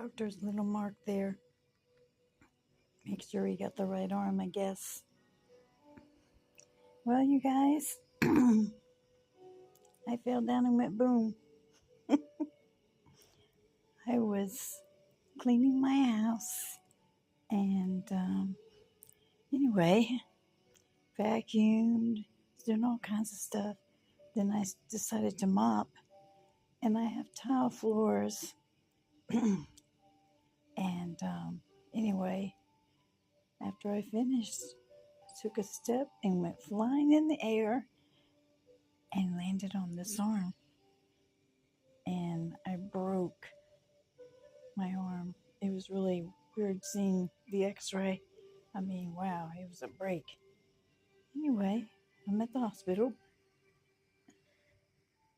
doctor's little mark there. Make sure you got the right arm, I guess. Well, you guys, I fell down and went boom. I was cleaning my house and anyway, vacuumed, doing all kinds of stuff. Then I decided to mop, and I have tile floors. And anyway, after I finished, took a step and went flying in the air and landed on this arm. And I broke my arm. It was really weird seeing the x-ray. I mean, wow, it was a break. Anyway, I'm at the hospital.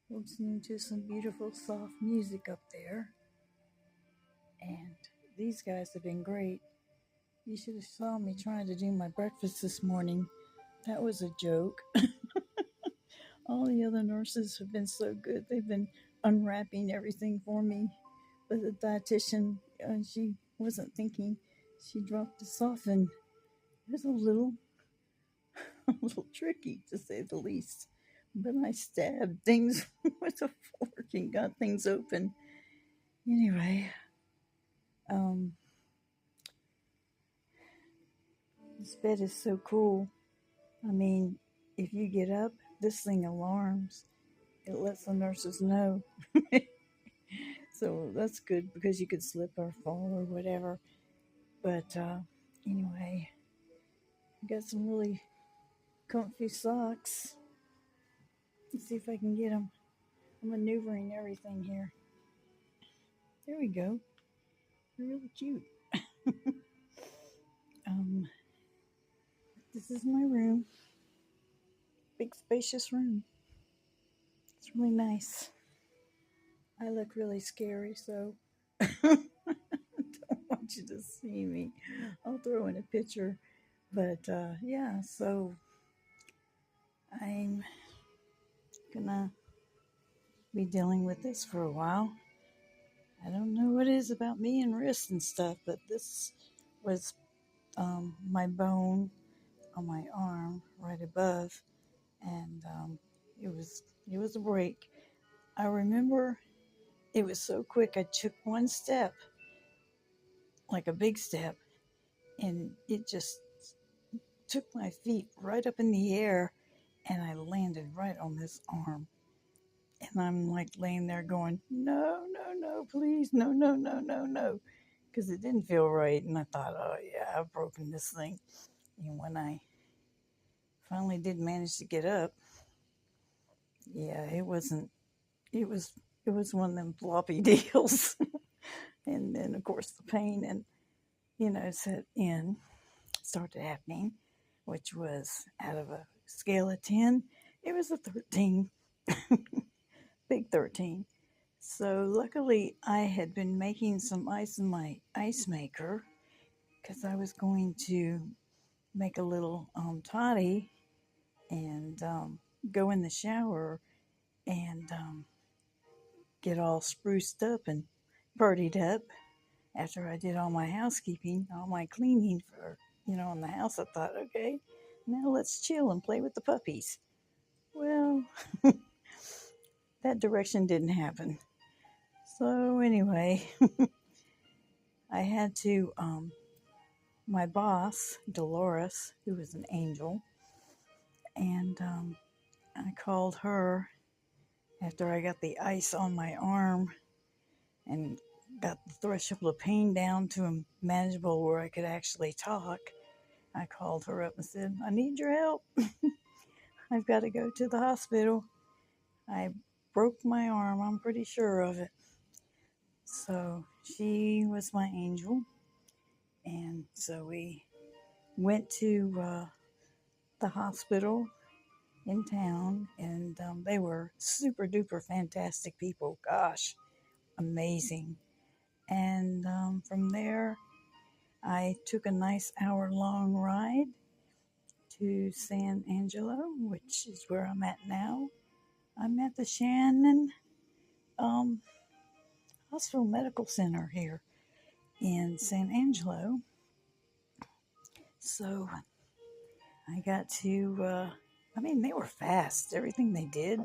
Listening to some beautiful soft music up there. And these guys have been great. You should have saw me trying to do my breakfast this morning. That was a joke. All the other nurses have been so good. They've been unwrapping everything for me. But the dietitian, she wasn't thinking. She dropped us off, and it was a little tricky, to say the least. But I stabbed things with a fork and got things open. Anyway, this bed is so cool. I mean, if you get up, this thing alarms. It lets the nurses know. So that's good because you could slip or fall or whatever. But anyway, I got some really comfy socks. Let's see if I can get them. I'm maneuvering everything here. There we go. They're really cute. This is my room. Big spacious room. It's really nice. I look really scary, so I don't want you to see me. I'll throw in a picture. But yeah, so I'm gonna be dealing with this for a while. I don't know what it is about me and wrists and stuff, but this was my bone on my arm right above, and it was a break. I remember it was so quick. I took one step, like a big step, and it just took my feet right up in the air, and I landed right on this arm. And I'm like laying there going, no, no, no, please, no, no, no, no, no, because it didn't feel right. And I thought, oh yeah, I've broken this thing. And when I finally did manage to get up, yeah, it was one of them floppy deals. And then of course the pain and started happening, which was out of a scale of 10, it was a 13. Big 13. So luckily I had been making some ice in my ice maker because I was going to make a little toddy and go in the shower and get all spruced up and birdied up after I did all my housekeeping, all my cleaning for, in the house. I thought, okay, now let's chill and play with the puppies. Well, that direction didn't happen. So anyway, I had to, my boss, Dolores, who was an angel, and I called her after I got the ice on my arm and got the threshold of pain down to a manageable where I could actually talk. I called her up and said, I need your help. I've got to go to the hospital. I broke my arm. I'm pretty sure of it. So she was my angel. And so we went to the hospital in town, and they were super duper fantastic people. Gosh, amazing. And from there, I took a nice hour-long ride to San Angelo, which is where I'm at now. I'm at the Shannon Hospital Medical Center here. in San Angelo. So I got to, they were fast, everything they did.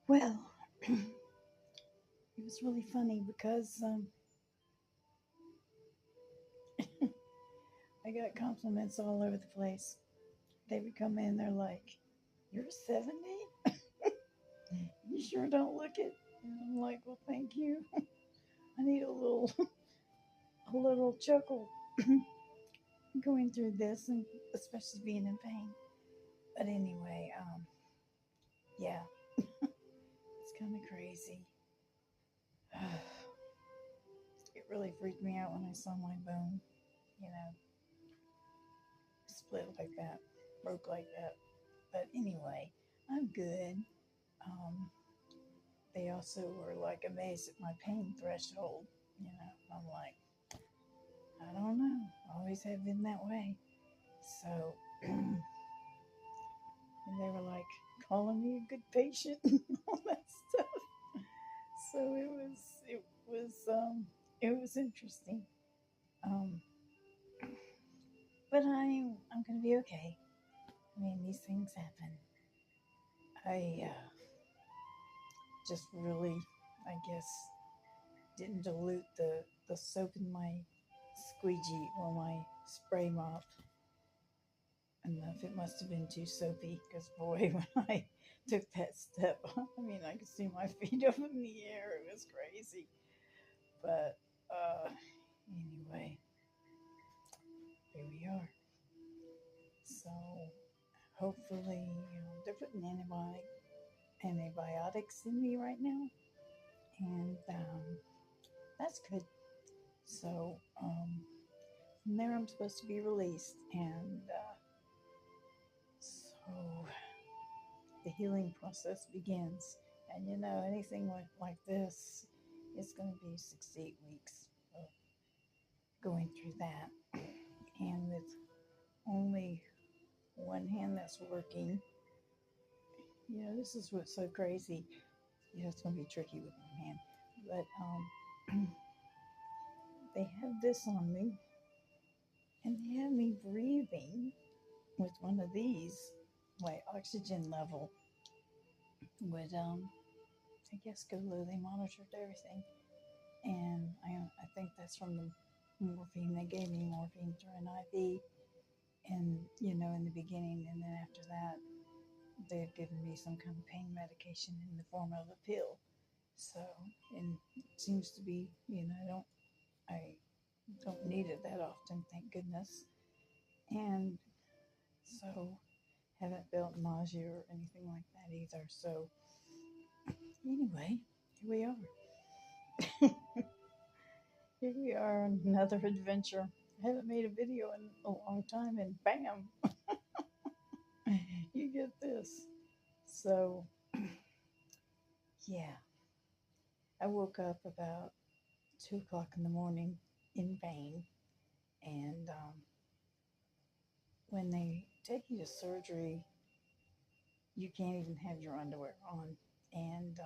Well, it was really funny because I got compliments all over the place. They would come in, they're like, "You're 70? You sure don't look it." And I'm like, "Well, thank you. I need a little, a little chuckle going through this, and especially being in pain." But anyway, yeah, it's kind of crazy. It really freaked me out when I saw my bone, you know, split like that, broke like that. But anyway, I'm good. Um, they also were like amazed at my pain threshold. You know, I'm like, I don't know. Always have been that way. So, and they were like calling me a good patient and all that stuff. So it was interesting. Um, but I'm gonna be okay. I mean, these things happen. I just really, I guess, didn't dilute the soap in my squeegee or my spray mop enough. It must have been too soapy because, boy, when I took that step, I mean, I could see my feet up in the air. It was crazy. But anyway, here we are. So hopefully, they're putting antibiotics in me right now, and that's good. So from there, I'm supposed to be released, and so the healing process begins. And anything like this, it's going to be 6 to 8 weeks of going through that. And with only one hand that's working, this is what's so crazy. It's going to be tricky with one hand. But they have this on me, and they have me breathing with one of these. My oxygen level would, I guess, go low. They monitored everything. And I think that's from the morphine. They gave me morphine through an IV, and in the beginning, and then after that, they had given me some kind of pain medication in the form of a pill. So, and it seems to be, I don't need it that often, thank goodness. And so, haven't felt nausea or anything like that either. So, anyway, here we are. Here we are on another adventure. I haven't made a video in a long time, and bam, you get this. So, yeah, I woke up about 2 o'clock in the morning in pain, and when they take you to surgery, you can't even have your underwear on, and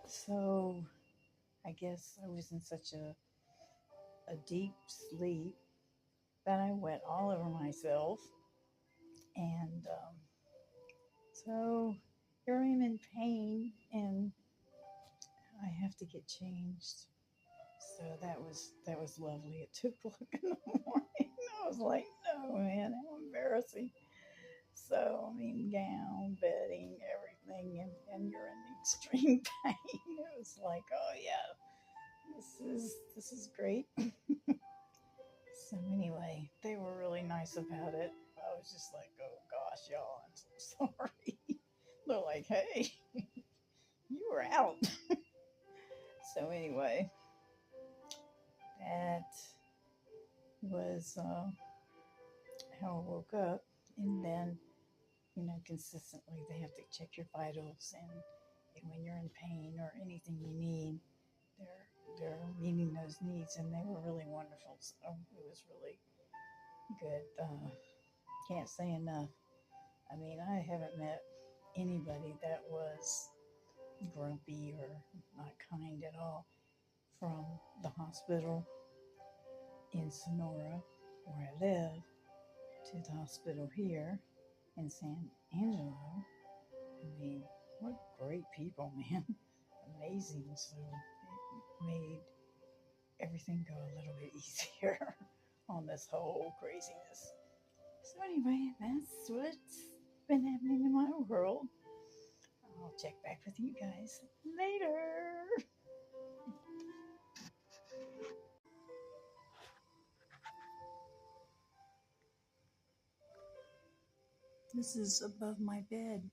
so I guess I was in such a deep sleep that I went all over myself, and so here I am in pain, and I have to get changed. So that was lovely at 2 o'clock in the morning. I was like, no, man, how embarrassing. So I mean, gown, bedding, everything, and you're in extreme pain. It was like, oh yeah, this is great. So anyway, they were really nice about it. I was just like, oh gosh, y'all, I'm so sorry. They're like, hey, you were out. So anyway, that was how I woke up. And then, consistently they have to check your vitals, and when you're in pain or anything you need, they're meeting those needs, and they were really wonderful. So it was really good. Can't say enough. I mean, I haven't met anybody that was grumpy or not kind at all from the hospital in Sonora, where I live, to the hospital here in San Angelo. I mean, what great people, man. Amazing. So it made everything go a little bit easier on this whole craziness. So, anyway, that's what's been happening in my world. I'll check back with you guys later. This is above my bed.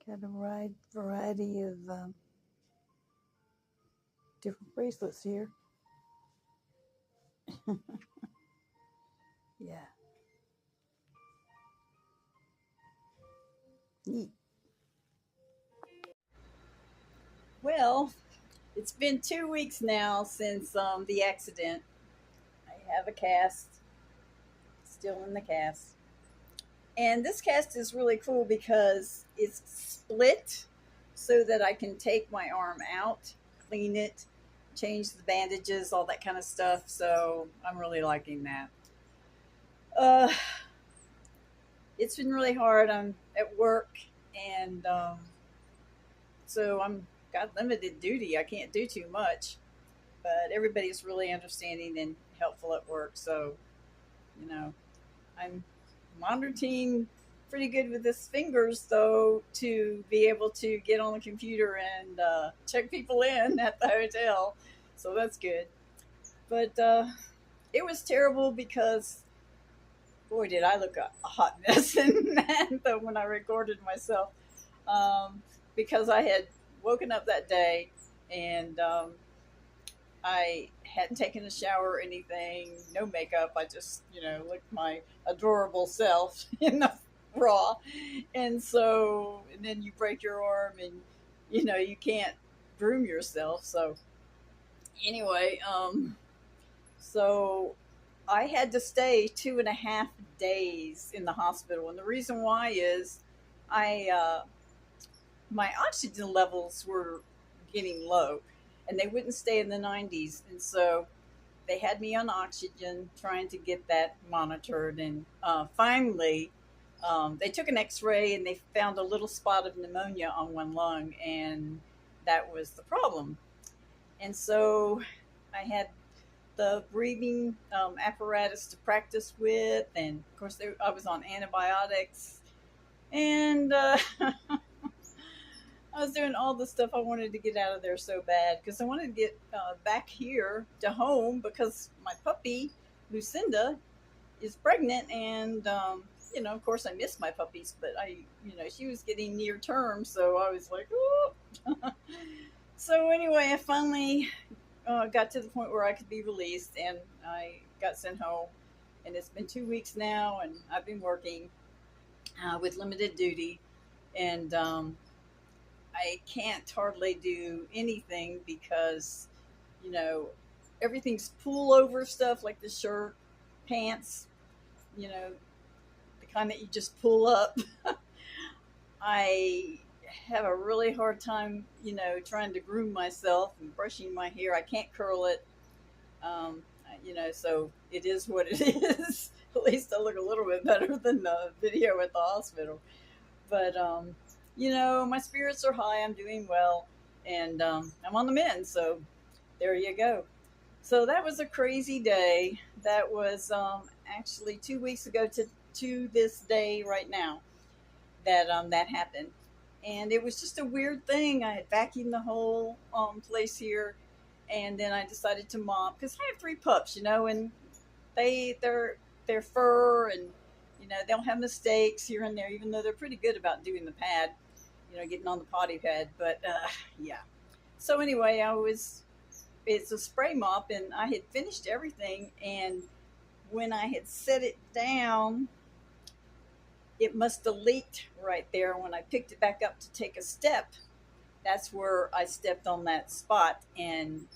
Got a wide variety of different bracelets here. Yeah, neat. Well, it's been 2 weeks now since the accident. I have a cast, still in the cast. And this cast is really cool because it's split so that I can take my arm out, clean it, change the bandages, all that kind of stuff. So I'm really liking that. Uh, it's been really hard. I'm at work, and so I'm got limited duty. I can't do too much, but everybody's really understanding and helpful at work. So you know, I'm monitoring pretty good with his fingers though to be able to get on the computer and check people in at the hotel. So that's good. But it was terrible because boy, did I look a hot mess in that though when I recorded myself. Because I had woken up that day and I hadn't taken a shower or anything, no makeup. I just, looked my adorable self in the raw. And then you break your arm and, you can't groom yourself. So, anyway, so I had to stay 2.5 days in the hospital. And the reason why is I, my oxygen levels were getting low and they wouldn't stay in the 90s. And so they had me on oxygen trying to get that monitored. And finally, they took an x ray and they found a little spot of pneumonia on one lung. And that was the problem. And so I had the breathing apparatus to practice with. And of course, I was on antibiotics. And I was doing all the stuff I wanted to get out of there so bad because I wanted to get back here to home because my puppy, Lucinda, is pregnant. And, of course, I miss my puppies, but she was getting near term. So I was like, oh. So anyway, I finally got to the point where I could be released and I got sent home. And it's been 2 weeks now, and I've been working with limited duty. And I can't hardly do anything because, you know, everything's pullover stuff like the shirt, pants, you know, the kind that you just pull up. I have a really hard time, trying to groom myself and brushing my hair. I can't curl it, so it is what it is. At least I look a little bit better than the video at the hospital. But my spirits are high. I'm doing well, and I'm on the mend. So there you go. So that was a crazy day. That was actually 2 weeks ago to this day right now that happened, and it was just a weird thing. I had vacuumed the whole place here, and then I decided to mop because I have three pups, and they're fur, and they'll have mistakes here and there, even though they're pretty good about doing the pad, getting on the potty pad. But yeah. So anyway, I was it's a spray mop, and I had finished everything. And when I had set it down, it must have leaked right there. When I picked it back up to take a step, that's where I stepped on that spot. And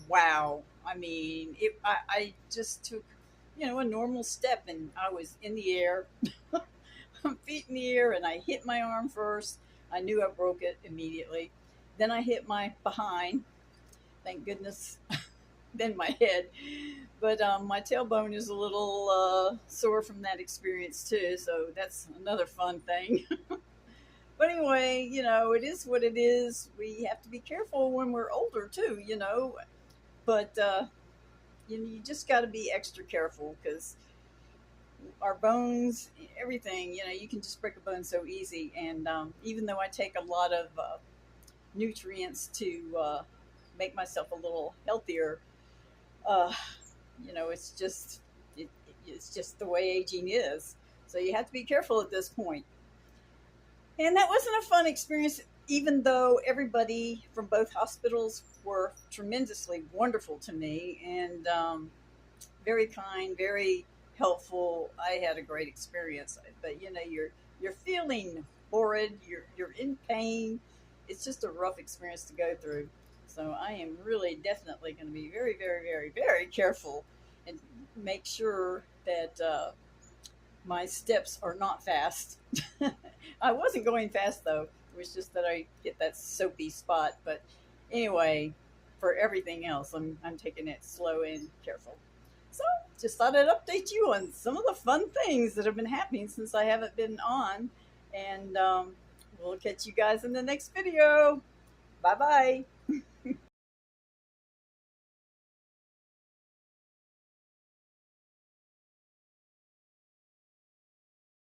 wow, I mean, I just took, a normal step, and I was in the air, feet in the air, and I hit my arm first. I knew I broke it immediately. Then I hit my behind. Thank goodness. Then my head. But my tailbone is a little sore from that experience too. So that's another fun thing. But anyway, it is what it is. We have to be careful when we're older too. But you just got to be extra careful because our bones, everything, you can just break a bone so easy. And even though I take a lot of nutrients to make myself a little healthier, uh, it's just the way aging is. So you have to be careful at this point. And that wasn't a fun experience, even though everybody from both hospitals were tremendously wonderful to me and very kind, very helpful. I had a great experience, but you're feeling horrid. You're in pain. It's just a rough experience to go through. So I am really definitely going to be very, very, very, very careful and make sure that my steps are not fast. I wasn't going fast though. It was just that I hit that soapy spot. But anyway, for everything else, I'm taking it slow and careful. So just thought I'd update you on some of the fun things that have been happening since I haven't been on. And we'll catch you guys in the next video. Bye bye.